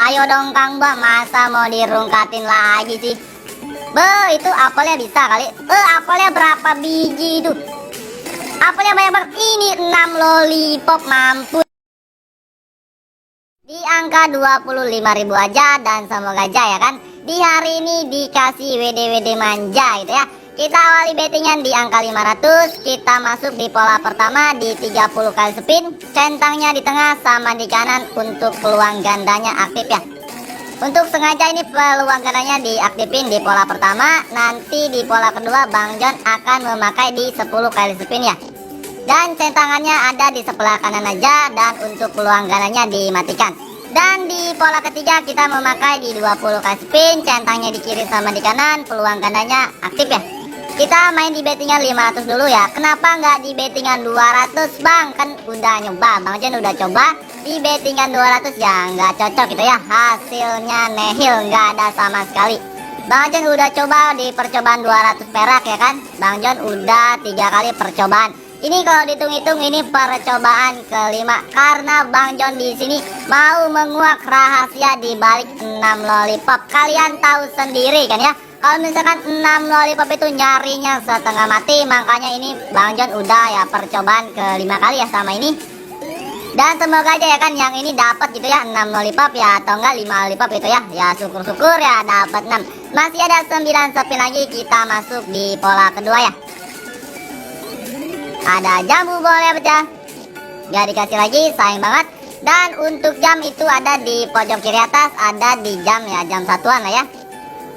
Ayo dong Kang Bang, masa mau dirungkatin lagi sih? Itu apelnya bisa kali. Apelnya berapa biji itu? Apelnya banyak banget. Ini 6 lollipop, mampu di angka 25.000 aja. Dan semoga aja ya kan di hari ini dikasih WD-WD manja gitu ya. Kita awali bettingan di angka 500. Kita masuk di pola pertama di 30 kali spin. Centangnya di tengah sama di kanan untuk peluang gandanya aktif ya. Untuk sengaja ini peluang gandanya diaktifin di pola pertama. Nanti di pola kedua Bang John akan memakai di 10 kali spin ya. Dan centangannya ada di sebelah kanan aja. Dan untuk peluang gandanya dimatikan. Dan di pola ketiga kita memakai di 20 kali spin. Centangnya di kiri sama di kanan. Peluang gandanya aktif ya. Kita main di bettingan 500 dulu ya. Kenapa nggak di bettingan 200 Bang? Kan udah nyoba, Bang John udah coba di bettingan 200 ya nggak cocok gitu ya. Hasilnya nihil, nggak ada sama sekali. Bang John udah coba di percobaan 200 perak ya kan. Bang John udah 3 kali percobaan. Ini kalau dihitung-hitung ini percobaan kelima, karena Bang John di sini mau menguak rahasia di balik 6 lollipop. Kalian tahu sendiri kan ya. Kalau misalkan 6 lollipop itu nyarinya setengah mati, makanya ini Bang John udah ya percobaan kelima kali ya sama ini. Dan semoga aja ya kan yang ini dapat gitu ya 6 lollipop ya, atau enggak 5 lollipop gitu ya. Ya syukur-syukur ya dapat 6. Masih ada 9 spin lagi, kita masuk di pola kedua ya. Ada jambu boleh pecah. Gak dikasih lagi, sayang banget. Dan untuk jam itu ada di pojok kiri atas, ada di jam ya, jam satuan lah ya.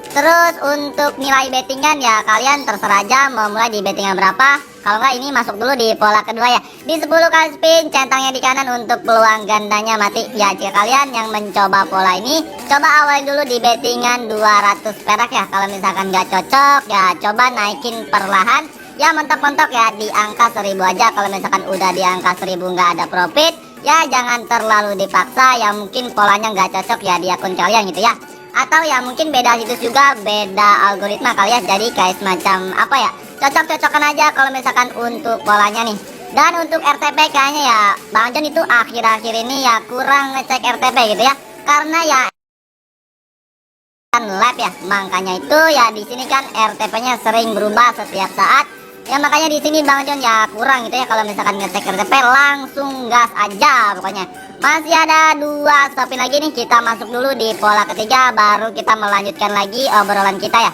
Terus untuk nilai bettingan ya kalian terserah aja mau mulai di bettingan berapa. Kalau nggak ini masuk dulu di pola kedua ya. Di 10 kali spin, centangnya di kanan untuk peluang gandanya mati. Ya jika kalian yang mencoba pola ini, coba awal dulu di bettingan 200 perak ya. Kalau misalkan nggak cocok ya coba naikin perlahan. Ya mentok-mentok ya di angka 1000 aja. Kalau misalkan udah di angka 1000 nggak ada profit, ya jangan terlalu dipaksa. Ya mungkin polanya nggak cocok ya di akun kalian gitu ya. Atau ya mungkin beda situs juga, beda algoritma kali ya. Jadi kayak semacam apa ya, cocok-cocokan aja kalau misalkan untuk polanya nih. Dan untuk RTP kayaknya ya Bang John itu akhir-akhir ini ya kurang ngecek RTP gitu ya. Karena ya kan lab ya, makanya itu ya di sini kan RTP-nya sering berubah setiap saat. Ya makanya di sini Bang John ya kurang gitu ya kalau misalkan ngecek RTP, langsung gas aja pokoknya. Masih ada 2 spin lagi nih, kita masuk dulu di pola ketiga baru kita melanjutkan lagi obrolan kita ya.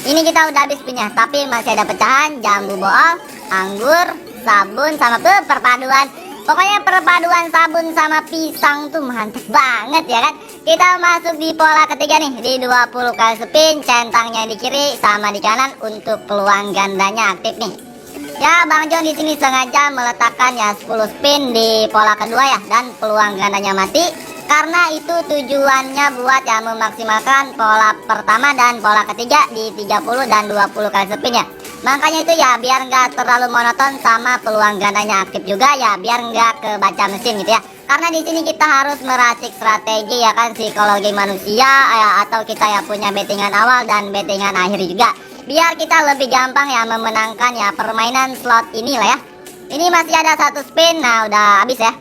Ini kita udah habis spinnya, tapi masih ada pecahan jambu bool, anggur, sabun sama perpaduan. Pokoknya perpaduan sabun sama pisang tuh mantep banget ya kan. Kita masuk di pola ketiga nih di 20 kali spin, centangnya di kiri sama di kanan untuk peluang gandanya aktif nih. Ya Bang John di sini sengaja meletakkan ya 10 spin di pola kedua ya, dan peluang gandanya mati karena itu tujuannya buat ya memaksimalkan pola pertama dan pola ketiga di 30 dan 20 kali spin ya. Makanya itu ya biar nggak terlalu monoton sama peluang gandanya aktif juga ya, biar nggak kebaca mesin gitu ya. Karena di sini kita harus meracik strategi ya kan, psikologi manusia ya, atau kita ya punya bettingan awal dan bettingan akhir juga. Biar kita lebih gampang ya memenangkan ya permainan slot ini lah ya. Ini masih ada 1 spin, nah udah habis ya.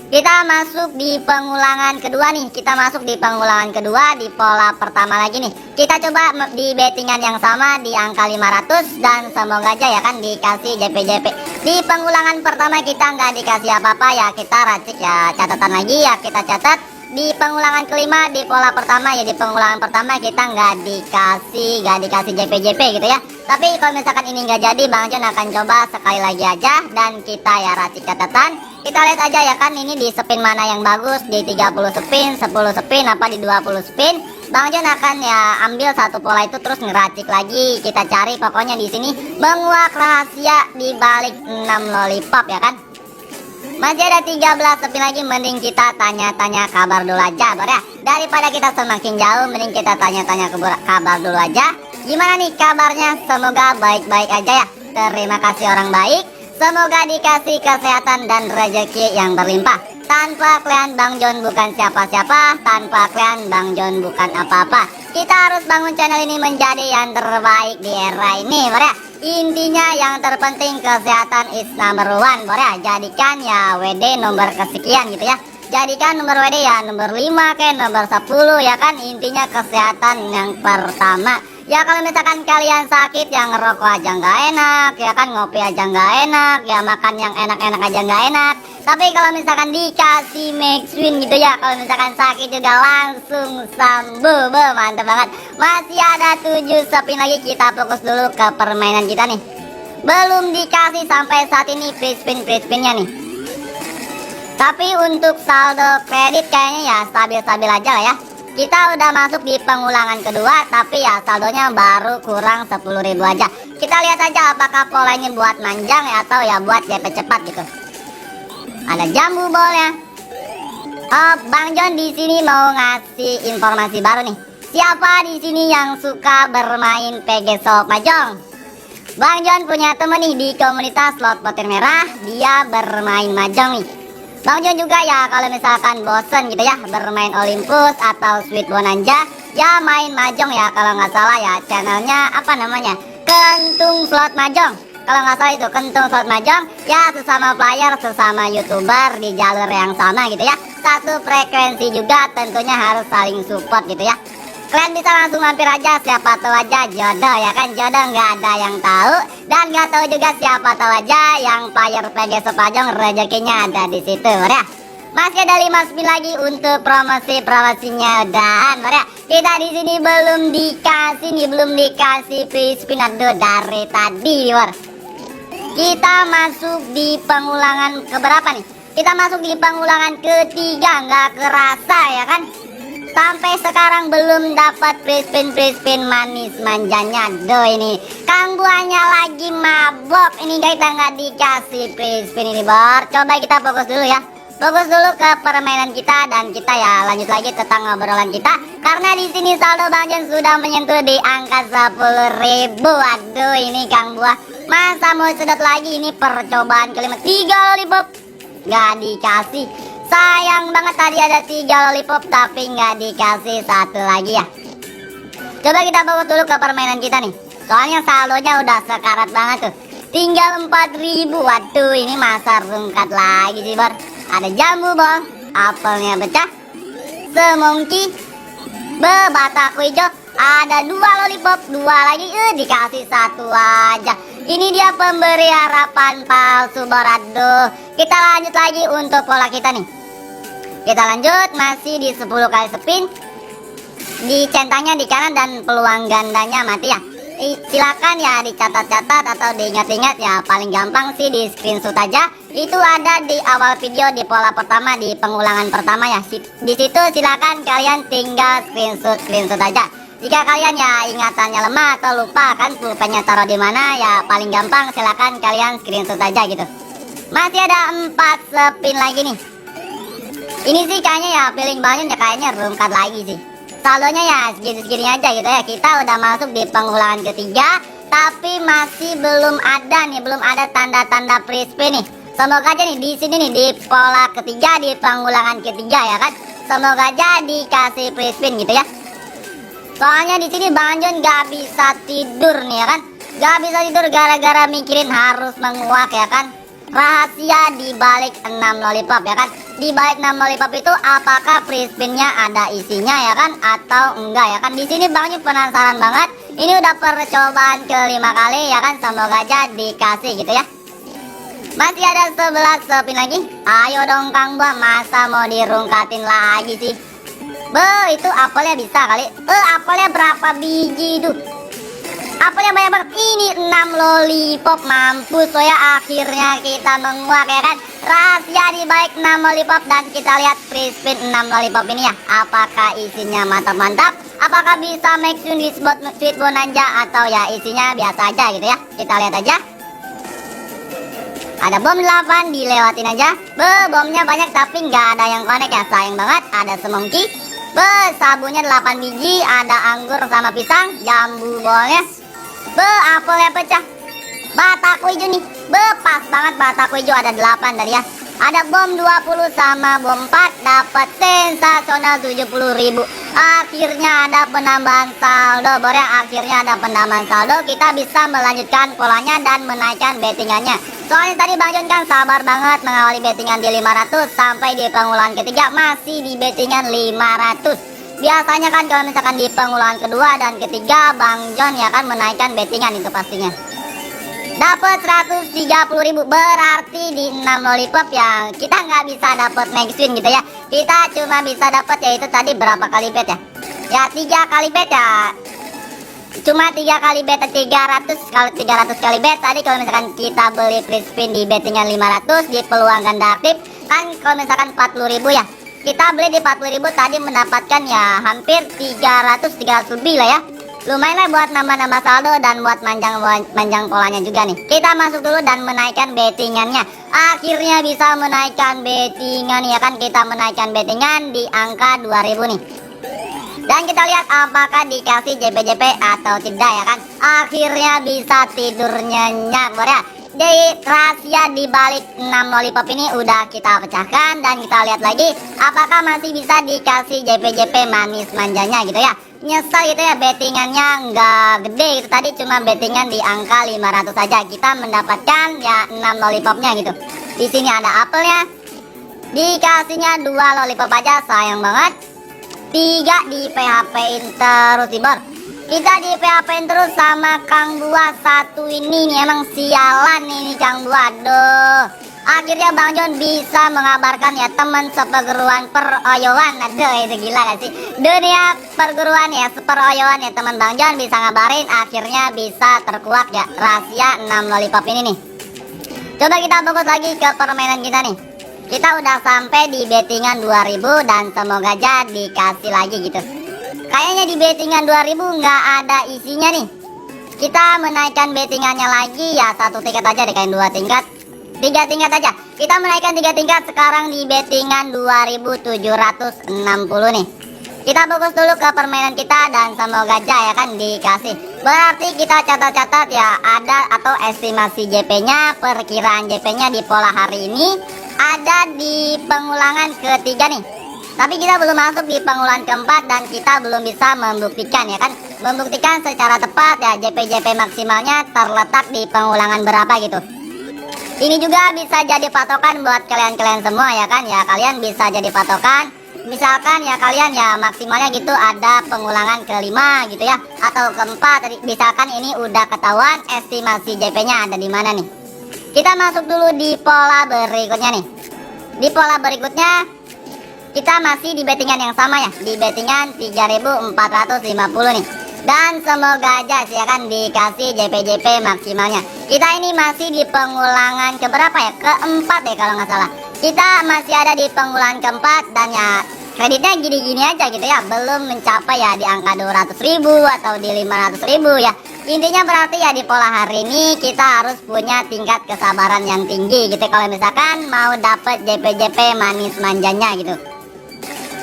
Kita masuk di pengulangan kedua nih. Kita masuk di pengulangan kedua di pola pertama lagi nih. Kita coba di bettingan yang sama di angka 500 dan semoga aja ya kan dikasih JP-JP. Di pengulangan pertama kita nggak dikasih apa-apa ya, kita racik ya catatan lagi ya, kita catat. Di pengulangan kelima di pola pertama ya, di pengulangan pertama kita nggak dikasih JP-JP gitu ya. Tapi kalau misalkan ini nggak jadi, Bang John akan coba sekali lagi aja dan kita ya racik catatan. Kita lihat aja ya kan ini di spin mana yang bagus, di 30 spin, 10 spin, apa di 20 spin. Bang John akan ya ambil satu pola itu terus ngeracik lagi. Kita cari pokoknya di sini menguak rahasia di balik 6 lollipop ya kan. Masih ada 13 spin lagi, mending kita tanya-tanya kabar dulu aja bro ya. Daripada kita semakin jauh, mending kita tanya-tanya kabar dulu aja. Gimana nih kabarnya? Semoga baik-baik aja ya. Terima kasih orang baik. Semoga dikasih kesehatan dan rezeki yang berlimpah. Tanpa kalian Bang John bukan siapa-siapa. Tanpa kalian Bang John bukan apa-apa. Kita harus bangun channel ini menjadi yang terbaik di era ini bro ya. Intinya yang terpenting kesehatan is number one bro ya. Jadikan ya WD nomor kesekian gitu ya. jadikan nomor WD ya nomor 5 ke nomor 10 ya kan. Intinya kesehatan yang pertama. Ya kalau misalkan kalian sakit, yang ngerokok aja nggak enak, ya kan ngopi aja nggak enak, ya makan yang enak-enak aja nggak enak. Tapi kalau misalkan dikasih Maxwin gitu ya, kalau misalkan sakit juga langsung sembuh, mantap banget. Masih ada 7 spin lagi, kita fokus dulu ke permainan kita nih. Belum dikasih sampai saat ini free spinnya nih. Tapi untuk saldo kredit kayaknya ya stabil-stabil aja lah ya. Kita udah masuk di pengulangan kedua, tapi ya saldonya baru kurang 10.000 aja. Kita lihat aja apakah pola ini buat manjang ya, atau ya buat JP cepat gitu. Ada jambu bolnya. Bang John di sini mau ngasih informasi baru nih. Siapa di sini yang suka bermain PG Shop Mahjong? Bang John punya temen nih di komunitas slot petir merah, dia bermain mahjong nih. Bang John juga ya kalau misalkan bosen gitu ya bermain Olympus atau Sweet Bonanza, ya main mahjong ya, kalau nggak salah ya channelnya apa namanya, Kentung Slot Mahjong. Kalau nggak salah itu Kentung Slot Mahjong, ya sesama player, sesama youtuber di jalur yang sama gitu ya. Satu frekuensi juga, tentunya harus saling support gitu ya. Kalian bisa langsung mampir aja, siapa tahu aja jodoh ya kan. Jodoh nggak ada yang tahu, dan nggak tahu juga siapa tahu aja yang player PG Shop Mahjong rezekinya ada di situ ya. Masih ada 5 spin lagi untuk promosinya udahan ya. Kita di sini belum dikasih free spin dari tadi war. Kita masuk di pengulangan keberapa nih? Kita masuk di pengulangan ketiga, nggak kerasa ya kan. Sampai sekarang belum dapat free spin manis manjanya. Ini Kang Buahnya lagi mabok. Ini kita nggak dikasih free spin ini bor. Coba kita fokus dulu ya. Fokus dulu ke permainan kita, dan kita ya lanjut lagi tentang ngobrolan kita. Karena di sini saldo Bang John sudah menyentuh di angka 10.000. Waduh, ini Kang Buah masa mau sedot lagi. Ini percobaan kelima, 3 lollipop nggak dikasih. Sayang banget, tadi ada 3 lollipop tapi nggak dikasih satu lagi ya. Coba kita fokus dulu ke permainan kita nih. Soalnya saldonya udah sekarat banget tuh. Tinggal 4.000. Waduh, ini masa rungkat lagi sih bor. Ada jambu bong, apelnya pecah, semongki, bataku hijau. Ada 2 lollipop, 2 lagi, dikasih 1 aja. Ini dia pemberi harapan palsu bor. Aduh, kita lanjut lagi untuk pola kita nih. Kita lanjut, masih di 10 kali spin. Di centangnya di kanan dan peluang gandanya mati ya. Silakan ya dicatat-catat atau diingat-ingat ya. Paling gampang sih di screenshot aja. Itu ada di awal video di pola pertama, di pengulangan pertama ya. Di situ silakan kalian tinggal screenshot aja. Jika kalian ya ingatannya lemah atau lupa kan pulpennya taruh di mana, ya paling gampang silakan kalian screenshot aja gitu. Masih ada 4 spin lagi nih. Ini sih kayaknya ya feeling banget ya, kayaknya rungkat lagi sih. Saldonya ya segini-segini aja gitu ya. Kita udah masuk di pengulangan ketiga, tapi masih belum ada tanda-tanda free spin nih. Semoga aja nih di sini nih di pola ketiga, di pengulangan ketiga ya kan. Semoga aja dikasih free spin gitu ya. Soalnya di sini Bang John gak bisa tidur nih ya kan. Gak bisa tidur gara-gara mikirin harus menguak ya kan. Rahasia di balik 6 lollipop ya kan. Di balik 6 lollipop itu apakah free spinnya ada isinya ya kan, atau enggak ya kan. Di sini Bang John penasaran banget. Ini udah percobaan ke-5 kali ya kan. Semoga aja dikasih gitu ya. Masih ada 11 spin lagi. Ayo dong Kang Buah, masa mau dirungkatin lagi sih. Itu apelnya bisa kali. Apelnya berapa biji tuh? Apelnya banyak banget. Ini 6 lollipop, mampus so ya. Akhirnya kita menguak ya kan. Rahasia di balik 6 lollipop, dan kita lihat free spin 6 lollipop ini ya. Apakah isinya mantap-mantap? Apakah bisa Maxwin di Sweet Bonanza, atau ya isinya biasa aja gitu ya. Kita lihat aja. Ada bom 8, dilewatin aja. Bomnya banyak tapi nggak ada yang connect ya, sayang banget. Ada semongki. Sabunnya 8 biji, ada anggur sama pisang, jambu bolnya. Apelnya pecah. Bataku hijau nih. Pas banget bataku hijau, ada 8 tadi ya. Ada bom 20 sama bom 4, dapat sensasional 70.000. Akhirnya ada penambahan saldo bor ya. Akhirnya ada penambahan saldo. Kita bisa melanjutkan polanya dan menaikkan bettingannya. Soalnya tadi Bang Jon kan sabar banget mengawali bettingan di 500 sampai di pengulangan ketiga masih di bettingan 500. Biasanya kan kalau misalkan di pengulangan kedua dan ketiga Bang Jon ya kan menaikkan bettingan itu pastinya. Dapat 130.000, berarti di 6 lollipop yang kita nggak bisa dapat max win gitu ya. Kita cuma bisa dapat yaitu tadi berapa kali bet ya? Ya 3 kali bet ya. Cuma 3 kali bet 300 kali bet. Tadi kalau misalkan kita beli free spin di bettingan 500 di peluang ganda aktif kan kalau misalkan 40.000 ya. Kita beli di 40.000 tadi mendapatkan ya hampir 300 lebih lah ya. Lumayan lah buat nambah-nambah saldo dan buat manjang polanya juga nih. Kita masuk dulu dan menaikkan bettingannya. Akhirnya bisa menaikkan bettingan ya kan. Kita menaikkan bettingan di angka 2000 nih. Dan kita lihat apakah dikasih JP-JP atau tidak ya kan. Akhirnya bisa tidur nyenyak bor ya. Jadi rahasia di balik 6 lollipop ini udah kita pecahkan. Dan kita lihat lagi apakah masih bisa dikasih JP-JP manis manjanya gitu ya. Nyesel gitu ya bettingannya nggak gede gitu. Tadi cuma bettingan di angka 500 saja. Kita mendapatkan ya 6 lollipopnya gitu. Di sini ada apelnya. Dikasihnya 2 lollipop aja, sayang banget. 3 di PHP-in terus di bor. Kita di PHP-in terus sama Kang Buah satu ini nih. Emang sialan nih Kang Buah. Aduh. Akhirnya Bang Jon bisa mengabarkan ya teman seperguruan peroyoan. Aduh itu gila gak sih. Dunia perguruan ya seperoyoan ya teman Bang Jon bisa ngabarin. Akhirnya bisa terkuak ya rahasia 6 lollipop ini nih. Coba kita fokus lagi ke permainan kita nih. Kita udah sampai di bettingan 2000 dan semoga aja dikasih lagi gitu. Kayaknya di bettingan 2000 nggak ada isinya nih. Kita menaikkan bettingannya lagi ya 1 tingkat aja deh, kayak 2 tingkat. 3 tingkat aja. Kita menaikkan 3 tingkat sekarang di bettingan 2760 nih. Kita fokus dulu ke permainan kita dan semoga aja ya kan dikasih. Berarti kita catat-catat ya ada atau estimasi JP-nya, perkiraan JP-nya di pola hari ini ada di pengulangan ketiga nih. Tapi kita belum masuk di pengulangan keempat dan kita belum bisa membuktikan ya kan. Membuktikan secara tepat ya JP-JP maksimalnya terletak di pengulangan berapa gitu. Ini juga bisa jadi patokan buat kalian-kalian semua ya kan. Ya kalian bisa jadi patokan. Misalkan ya kalian ya maksimalnya gitu ada pengulangan kelima gitu ya. Atau keempat. Misalkan ini udah ketahuan estimasi JP-nya ada di mana nih. Kita masuk dulu di pola berikutnya nih. Di pola berikutnya kita masih di bettingan yang sama ya. Di bettingan 3450 nih. Dan semoga aja sih ya kan dikasih JP-JP maksimalnya. Kita ini masih di pengulangan keberapa ya? Keempat ya kalau nggak salah. Kita masih ada di pengulangan keempat dan ya kreditnya gini-gini aja gitu ya. Belum mencapai ya di angka 200.000 atau di 500.000 ya. Intinya berarti ya di pola hari ini kita harus punya tingkat kesabaran yang tinggi gitu. Kalau misalkan mau dapet JP-JP manis manjanya gitu.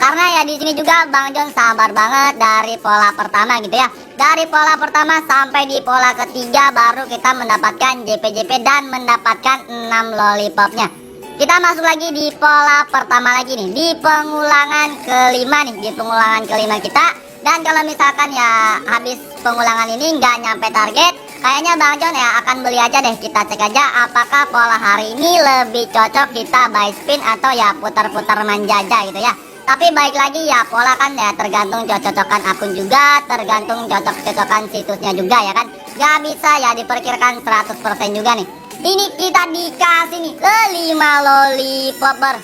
Karena ya di sini juga Bang Jon sabar banget dari pola pertama gitu ya. Dari pola pertama sampai di pola ketiga baru kita mendapatkan JP-JP dan mendapatkan 6 lollipopnya. Kita masuk lagi di pola pertama lagi nih. Di pengulangan kelima nih. Di pengulangan kelima kita. Dan kalau misalkan ya habis pengulangan ini nggak nyampe target, kayaknya Bang Jon ya akan beli aja deh. Kita cek aja apakah pola hari ini lebih cocok kita buy spin atau ya putar-putar manjaja gitu ya. Tapi baik lagi ya pola kan ya tergantung cocok-cocokan akun juga, tergantung cocok-cocokan situsnya juga ya kan. Gak bisa ya diperkirakan 100% juga nih. Ini kita dikasih nih 5 lollipop ber.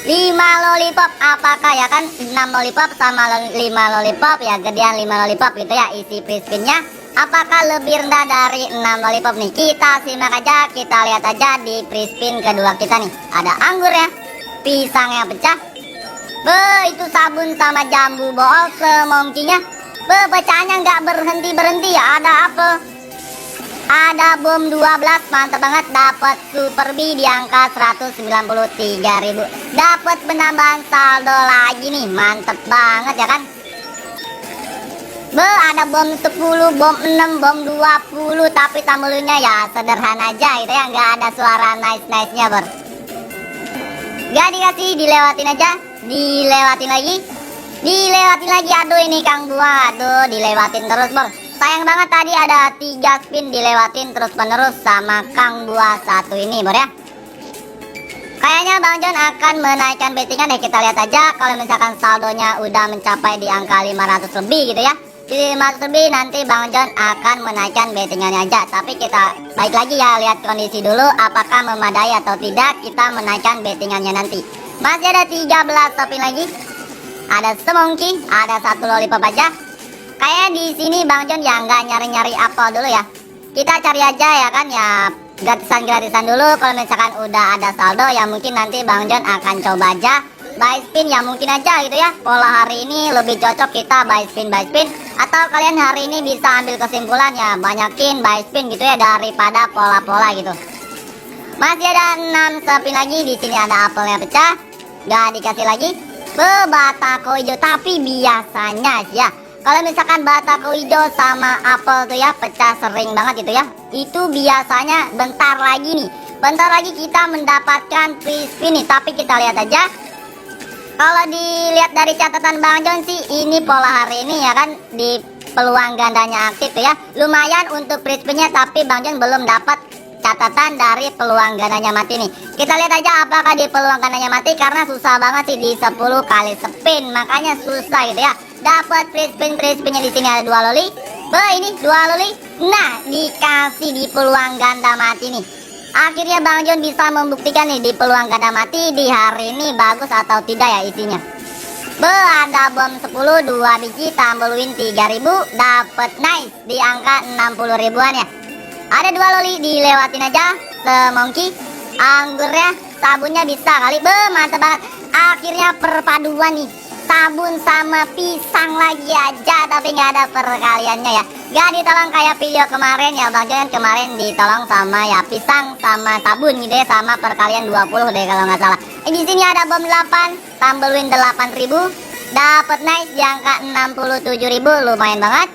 5 lollipop apakah ya kan 6 lollipop sama 5 lollipop ya gedean 5 lollipop gitu ya isi free spinnya. Apakah lebih rendah dari 6 lollipop nih? Kita simak aja, kita lihat aja di free spin kedua kita nih. Ada anggur ya, pisangnya pecah. Itu sabun sama jambu bool semongkinya. Pecahannya nggak berhenti ya. Ada apa? Ada bom 12, mantap banget. Dapat super B di angka 193.000. Dapat penambahan saldo lagi nih, mantep banget ya kan. Ada bom 10, bom 6, bom 20. Tapi tambulnya ya sederhana aja gitu ya. Nggak ada suara nice-nice-nya ber. Gak dikasih, dilewatin aja. Dilewatin lagi. Dilewatin lagi, aduh ini Kang Buah, aduh dilewatin terus bor. Sayang banget tadi ada 3 spin dilewatin terus menerus sama Kang Buah satu ini bor ya. Kayaknya Bang John akan menaikkan bettingan ya, kita lihat aja. Kalau misalkan saldonya udah mencapai di angka 500 lebih gitu ya, di 500 lebih nanti Bang John akan menaikkan bettingannya aja. Tapi kita baik lagi ya, lihat kondisi dulu apakah memadai atau tidak, kita menaikkan bettingannya nanti. Masih ada 13 spin lagi. Ada semongki, ada 1 lollipop aja. Kayak di sini Bang John ya nggak nyari-nyari apel dulu ya. Kita cari aja ya kan ya, gratisan dulu. Kalau misalkan udah ada saldo ya mungkin nanti Bang John akan coba aja buy spin ya, mungkin aja gitu ya. Pola hari ini lebih cocok kita buy spin. Atau kalian hari ini bisa ambil kesimpulan ya, banyakin buy spin gitu ya daripada pola-pola gitu. Masih ada 6 spin lagi. Di sini ada apelnya pecah, nggak dikasih lagi. Batako hijau, tapi biasanya ya kalau misalkan batako hijau sama apel tuh ya pecah sering banget gitu ya, itu biasanya bentar lagi kita mendapatkan free spin nih. Tapi kita lihat aja. Kalau dilihat dari catatan Bang John sih, ini pola hari ini ya kan di peluang gandanya aktif tuh ya, lumayan untuk free spinnya. Tapi Bang John belum dapat catatan dari peluang gandanya mati nih. Kita lihat aja apakah di peluang gandanya mati, karena susah banget sih di 10 kali spin, makanya susah gitu ya dapat free spinnya. Di sini ada 2 loli. Ini 2 loli. Nah, dikasih di peluang ganda mati nih. Akhirnya Bang John bisa membuktikan nih di peluang ganda mati di hari ini bagus atau tidak ya isinya. Ada bom 10 2 biji, tambah win 3000, dapat nice di angka 60 ribuan ya. Ada 2 loli, dilewatin aja. Semongki, anggurnya, sabunnya bisa kali. Mantap banget. Akhirnya perpaduan nih, sabun sama pisang lagi aja, tapi nggak ada perkaliannya ya. Gak ditolong kayak video kemarin ya Bang John. Kemarin ditolong sama ya pisang sama sabun gitu ya, sama perkalian 20 deh kalau nggak salah. Di sini ada bom 8, tambah win 8000, dapat nice di angka 67.000, lumayan banget.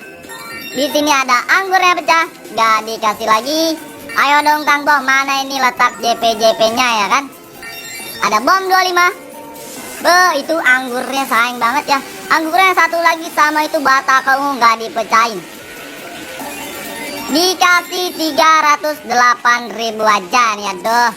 Di sini ada anggurnya pecah, gak dikasih lagi. Ayo dong Kang Boh, mana ini letak JP-JP-nya ya kan? Ada bom 25. Itu anggurnya sayang banget ya. Anggurnya satu lagi sama itu batako gak dipecahin. Dikasih 308.000 aja nih, aduh.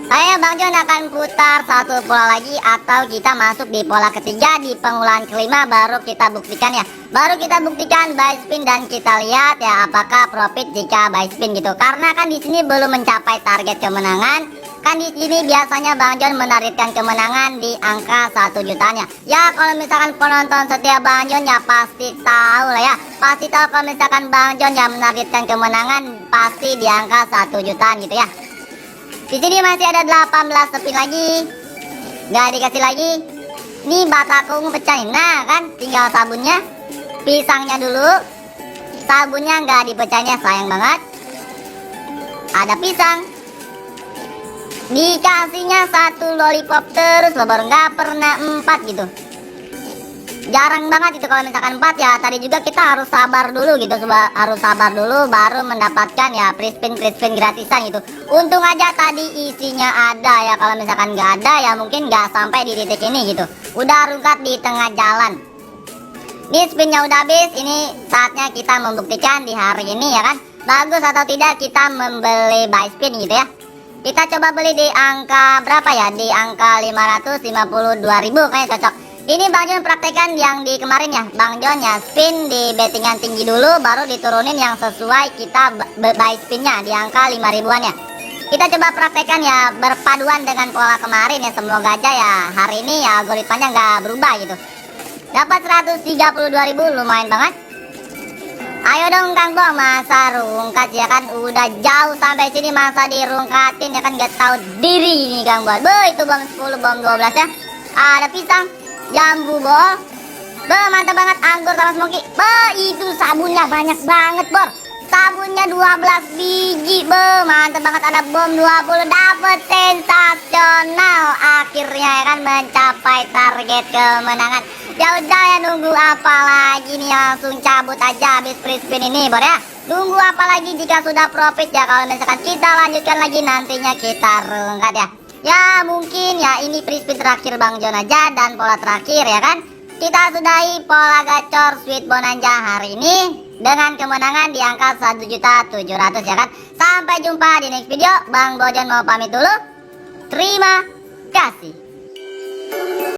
Saya Bang John akan putar satu pola lagi, atau kita masuk di pola ketiga di pengulangan kelima baru kita buktikan ya. Baru kita buktikan buy spin dan kita lihat ya apakah profit jika buy spin gitu. Karena kan di sini belum mencapai target kemenangan. Kan di sini biasanya Bang John menargetkan kemenangan di angka 1 jutaan ya. Ya kalau misalkan penonton setia Bang John ya pasti tahu lah ya. Pasti tahu kalau misalkan Bang John yang menargetkan kemenangan pasti di angka 1 jutaan gitu ya. Di sini masih ada 18 spin lagi, nggak dikasih lagi. Ini batako pecah. Nah kan tinggal sabunnya, pisangnya dulu. Sabunnya nggak dipecahin ya, sayang banget. Ada pisang, dikasihnya 1 lollipop terus loh, baru nggak pernah 4 gitu. Jarang banget itu kalau misalkan 4 ya. Tadi juga kita harus sabar dulu gitu, harus sabar dulu baru mendapatkan ya free spin gratisan gitu. Untung aja tadi isinya ada ya, kalau misalkan nggak ada ya mungkin nggak sampai di titik ini gitu. Udah rungkat di tengah jalan. Ini spinnya udah habis, ini saatnya kita membuktikan di hari ini ya kan, bagus atau tidak kita membeli buy spin gitu ya. Kita coba beli di angka berapa ya, di angka 552.000 kayaknya cocok. Ini Bang John praktekan yang di kemarin ya, Bang John ya spin di bettingan tinggi dulu, baru diturunin yang sesuai kita buy spinnya di angka 5 ribuan ya. Kita coba praktekan ya berpaduan dengan pola kemarin ya, semoga aja ya hari ini ya algoritmanya nggak berubah gitu. Dapat 132.000, lumayan banget. Ayo dong Kang Boh, masa rungkat ya kan, udah jauh sampai sini masa dirungkatin ya kan, nggak tahu diri nih Kang Boh. Itu bom 10, bom 12 ya. Ada pisang, jambu bol, mantap banget, anggur sama semongki. Itu sabunnya banyak banget bor, sabunnya 12 biji, mantap banget. Ada bom 20, dapet sensasional. Akhirnya ya kan mencapai target kemenangan. Ya udah ya, nunggu apa lagi nih, langsung cabut aja habis free spin ini bor ya. Nunggu apa lagi jika sudah profit ya, kalau misalkan kita lanjutkan lagi nantinya kita rungkat ya. Ya mungkin ya ini free spin terakhir Bang John aja dan pola terakhir ya kan. kita sudahi pola gacor Sweet Bonanza hari ini dengan kemenangan di angka 1.700.000 ya kan. Sampai jumpa di next video. Bang Bojan mau pamit dulu. Terima kasih.